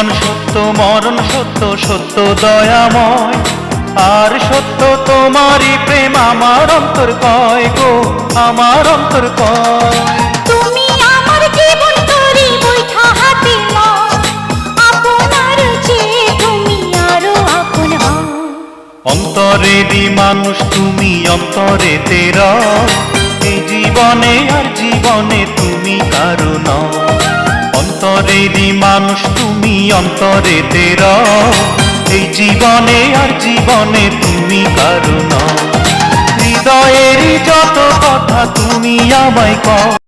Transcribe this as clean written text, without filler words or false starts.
জীবন সত্য, মরণ সত্য, সত্য দয়াময়। আর সত্য তোমারই প্রেম, আমার অন্তর কয় গো, আমার অন্তর কয়। তুমি আমার জীবন তরি বৈঠা হাতে নাও, আপনার চেয়ে তুমি আরো আপন হও। অন্তরেরই মানুষ তুমি, অন্তরে তেরা, এই জীবনে আর জীবনে তুমি কারো নও। অন্তরেরই মানুষ তুমি, অন্তরে তেরা, এই জীবনে আর জীবনে তুমি কারো নও। হৃদয়েরই যত কথা তুমি আমায় কও।